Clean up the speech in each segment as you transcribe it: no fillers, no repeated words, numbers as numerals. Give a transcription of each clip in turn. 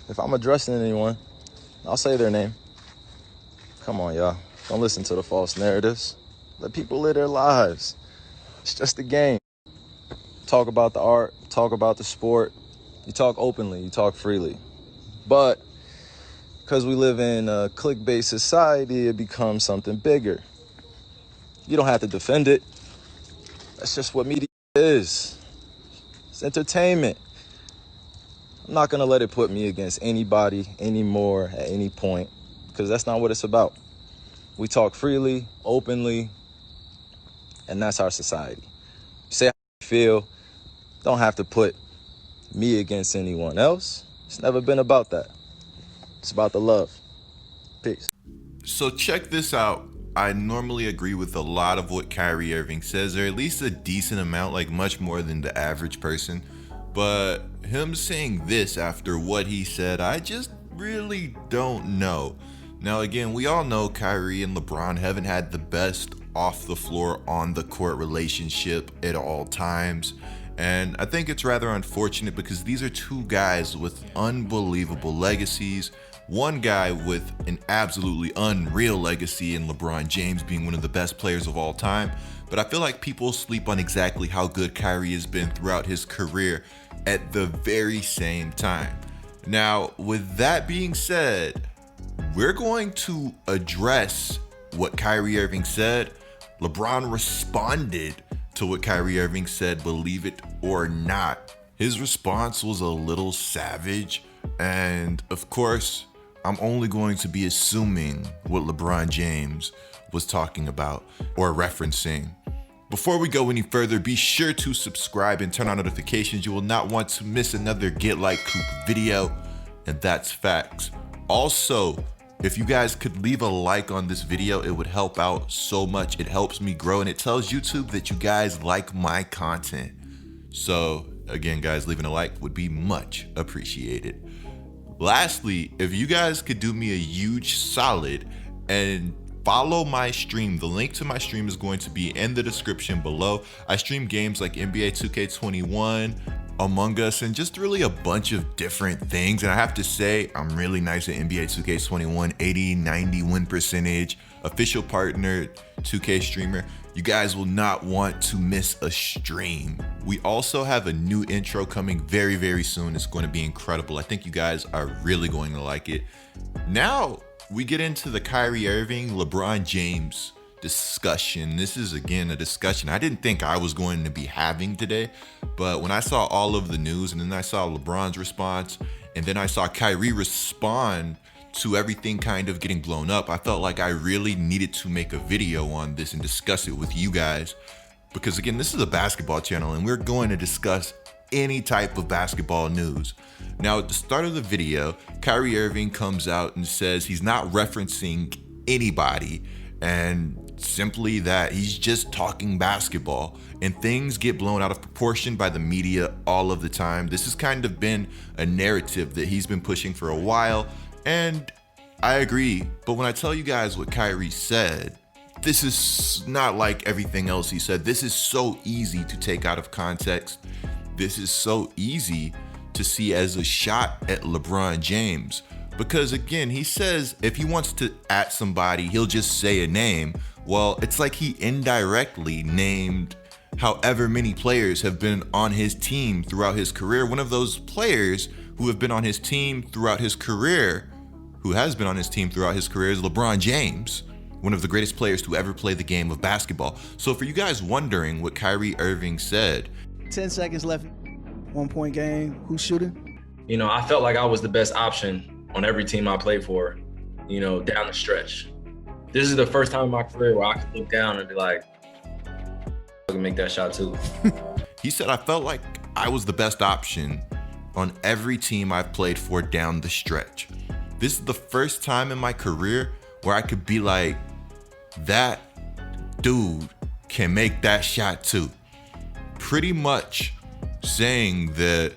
If I'm addressing anyone, I'll say their name. Come on, y'all. Don't listen to the false narratives. Let people live their lives. It's just a game. Talk about the art, talk about the sport. You talk openly, you talk freely. But because we live in a click-based society, it becomes something bigger. You don't have to defend it. That's just what media is. It's entertainment. I'm not going to let it put me against anybody anymore at any point, because that's not what it's about. We talk freely, openly, and that's our society. Say how you feel. Don't have to put me against anyone else. It's never been about that. It's about the love. Peace. So check this out. I normally agree with a lot of what Kyrie Irving says, or at least a decent amount, like much more than the average person. But him saying this after what he said, I just really don't know. Now, again, we all know Kyrie and LeBron haven't had the best off the floor, on the court relationship at all times. And I think it's rather unfortunate because these are two guys with unbelievable legacies. One guy with an absolutely unreal legacy in LeBron James being one of the best players of all time. But I feel like people sleep on exactly how good Kyrie has been throughout his career at the very same time. Now, with that being said, we're going to address what Kyrie Irving said. LeBron responded to what Kyrie Irving said, believe it or not. His response was a little savage, and of course, I'm only going to be assuming what LeBron James was talking about or referencing. Before we go any further, be sure to subscribe and turn on notifications. You will not want to miss another Get Like Coop video, and that's facts. Also, if you guys could leave a like on this video, it would help out so much. It helps me grow, and it tells YouTube that you guys like my content. So again, guys, leaving a like would be much appreciated. Lastly, if you guys could do me a huge solid and follow my stream. The link to my stream is going to be in the description below. I stream games like NBA 2K21, Among Us, and just really a bunch of different things. And I have to say, I'm really nice at NBA 2K21, 80-90 win percentage, official partner, 2K streamer. You guys will not want to miss a stream. We also have a new intro coming very, very soon. It's going to be incredible. I think you guys are really going to like it. Now we get into the Kyrie Irving, LeBron James discussion. This is again a discussion I didn't think I was going to be having today, but when I saw all of the news and then I saw LeBron's response and then I saw Kyrie respond to everything kind of getting blown up, I felt like I really needed to make a video on this and discuss it with you guys, because again, this is a basketball channel and we're going to discuss any type of basketball news. Now, at the start of the video, Kyrie Irving comes out and says he's not referencing anybody, and simply that he's just talking basketball, and things get blown out of proportion by the media all of the time. This has kind of been a narrative that he's been pushing for a while, and I agree. But when I tell you guys what Kyrie said, this is not like everything else he said. This is so easy to take out of context. This is so easy to see as a shot at LeBron James. Because again, he says if he wants to at somebody, he'll just say a name. Well, it's like he indirectly named however many players have been on his team throughout his career. One of those players who have been on his team throughout his career, who has been on his team throughout his career, is LeBron James, one of the greatest players to ever play the game of basketball. So for you guys wondering what Kyrie Irving said, 10 seconds left, 1 point game, who's shooting? You know, I felt like I was the best option on every team I played for, you know, down the stretch. This is the first time in my career where I could look down and be like, I can make that shot too. He said, I felt like I was the best option on every team I've played for down the stretch. This is the first time in my career where I could be like, that dude can make that shot too. Pretty much saying that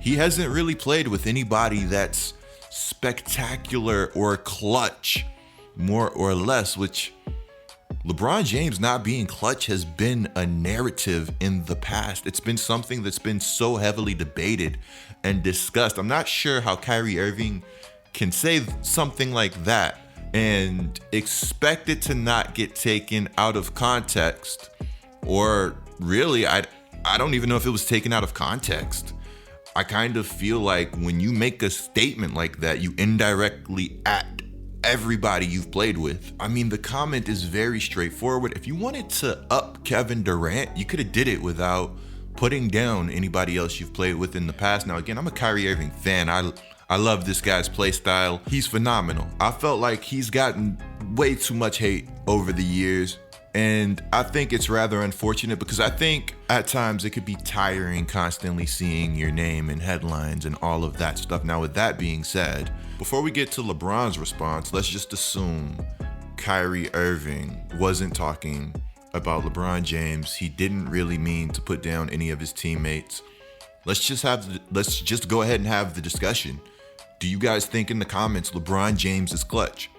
he hasn't really played with anybody that's spectacular or clutch, more or less, which LeBron James not being clutch has been a narrative in the past. It's been something that's been so heavily debated. and disgust. I'm not sure how Kyrie Irving can say something like that and expect it to not get taken out of context. Or really, I don't even know if it was taken out of context. I kind of feel like when you make a statement like that, you indirectly at everybody you've played with. I mean, the comment is very straightforward. If you wanted to up Kevin Durant, you could have did it without putting down anybody else you've played with in the past. Now, again, I'm a Kyrie Irving fan. I love this guy's play style. He's phenomenal. I felt like he's gotten way too much hate over the years. And I think it's rather unfortunate because I think at times it could be tiring constantly seeing your name in headlines and all of that stuff. Now, with that being said, before we get to LeBron's response, let's just assume Kyrie Irving wasn't talking about LeBron James. He didn't really mean to put down any of his teammates. Let's just go ahead and have the discussion. Do you guys think in the comments LeBron James is clutch?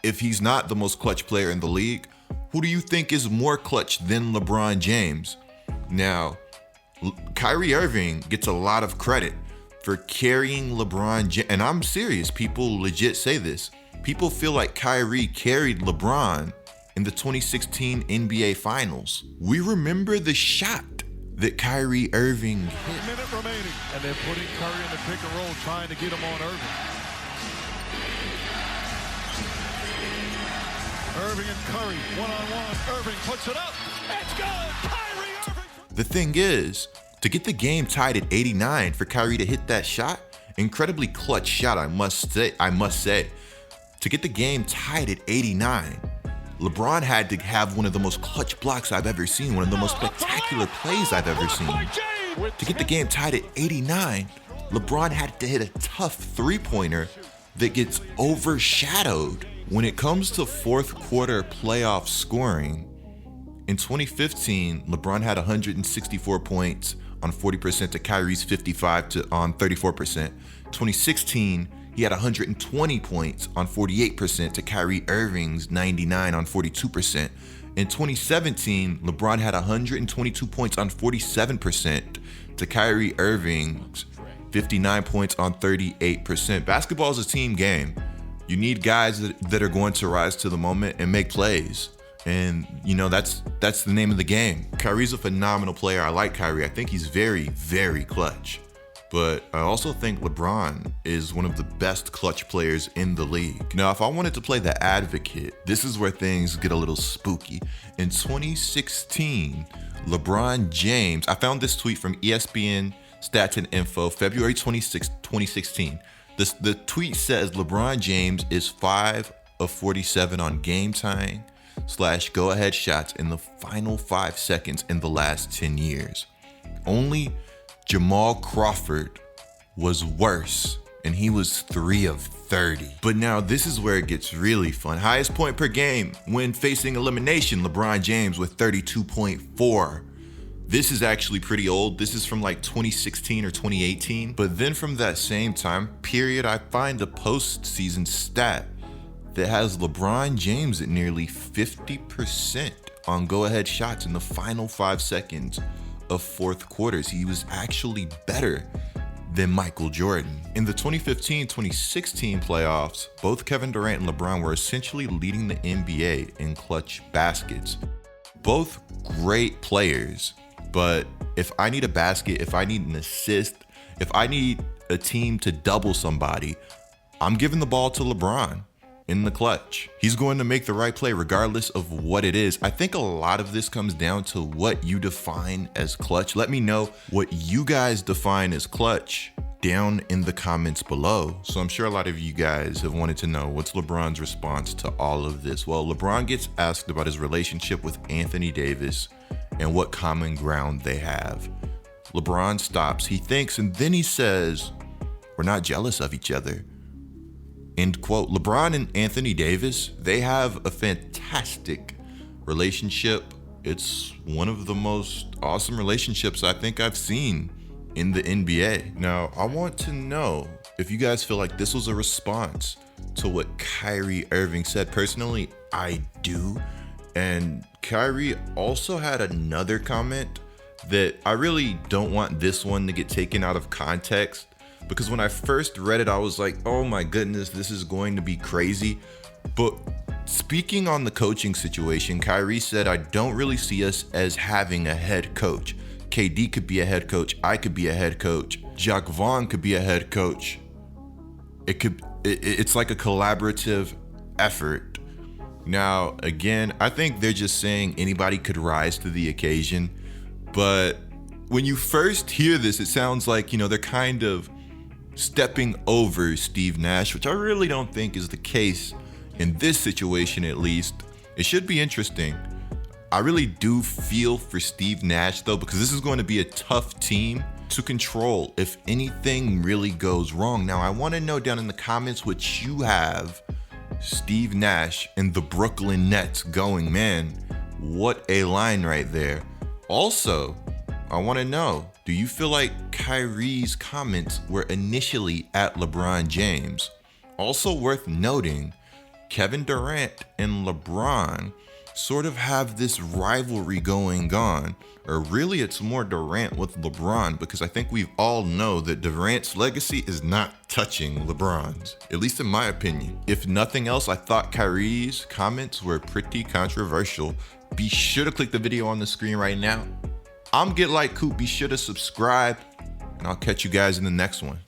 If he's not the most clutch player in the league, who do you think is more clutch than LeBron James? Now, Kyrie Irving gets a lot of credit for carrying LeBron James, and I'm serious, people legit say this. People feel like Kyrie carried LeBron in the 2016 NBA Finals. We remember the shot that Kyrie Irving hit. A minute remaining, and they're putting Curry in the pick and roll, trying to get him on Irving. Irving and Curry, one-on-one. Irving puts it up. It's good. Kyrie Irving. The thing is, to get the game tied at 89 for Kyrie to hit that shot, incredibly clutch shot, I must say. To get the game tied at 89, LeBron had to have one of the most clutch blocks I've ever seen, one of the most spectacular plays I've ever seen. To get the game tied at 89, LeBron had to hit a tough three-pointer that gets overshadowed. When it comes to fourth quarter playoff scoring, in 2015, LeBron had 164 points on 40% to Kyrie's 55 on 34%. 2016, he had 120 points on 48% to Kyrie Irving's 99 on 42%. In 2017, LeBron had 122 points on 47% to Kyrie Irving's 59 points on 38%. Basketball is a team game. You need guys that are going to rise to the moment and make plays. And, you know, that's the name of the game. Kyrie's a phenomenal player. I like Kyrie. I think he's very, very clutch. But I also think LeBron is one of the best clutch players in the league. Now, if I wanted to play the advocate, this is where things get a little spooky. In 2016, LeBron James, I found this tweet from ESPN Stats and Info, February 26, 2016. The tweet says LeBron James is 5 of 47 on game tying / go ahead shots in the final 5 seconds in the last 10 years. Only Jamal Crawford was worse, and he was 3 of 30. But now this is where it gets really fun. Highest point per game when facing elimination, LeBron James with 32.4. This is actually pretty old. This is from like 2016 or 2018. But then from that same time period, I find a postseason stat that has LeBron James at nearly 50% on go-ahead shots in the final 5 seconds of fourth quarters. He was actually better than Michael Jordan. In the 2015-2016 playoffs, both Kevin Durant and LeBron were essentially leading the NBA in clutch baskets. Both great players. But if I need a basket, if I need an assist, if I need a team to double somebody, I'm giving the ball to LeBron in the clutch. He's going to make the right play regardless of what it is. I think a lot of this comes down to what you define as clutch. Let me know what you guys define as clutch down in the comments below. So I'm sure a lot of you guys have wanted to know what's LeBron's response to all of this. Well, LeBron gets asked about his relationship with Anthony Davis and what common ground they have. LeBron stops, he thinks, and then he says, "We're not jealous of each other." End quote. LeBron and Anthony Davis, they have a fantastic relationship. It's one of the most awesome relationships I think I've seen in the NBA. Now, I want to know if you guys feel like this was a response to what Kyrie Irving said. Personally, I do. And Kyrie also had another comment that I really don't want this one to get taken out of context. because when I first read it, I was like, oh my goodness, this is going to be crazy. But speaking on the coaching situation, Kyrie said, I don't really see us as having a head coach. KD could be a head coach. I could be a head coach. Jacques Vaughn could be a head coach. It's like a collaborative effort. Now, again, I think they're just saying anybody could rise to the occasion. But when you first hear this, it sounds like, they're kind of stepping over Steve Nash, which I really don't think is the case in this situation, at least. It should be interesting. I really do feel for Steve Nash, though, because this is going to be a tough team to control if anything really goes wrong. Now, I want to know down in the comments what you have Steve Nash and the Brooklyn Nets going. Man, what a line right there. Also, I want to know, do you feel like Kyrie's comments were initially at LeBron James? Also worth noting, Kevin Durant and LeBron sort of have this rivalry going on, or really it's more Durant with LeBron, because I think we all know that Durant's legacy is not touching LeBron's, at least in my opinion. If nothing else, I thought Kyrie's comments were pretty controversial. Be sure to click the video on the screen right now. I'm GetLikeCoop. Be sure to subscribe, and I'll catch you guys in the next one.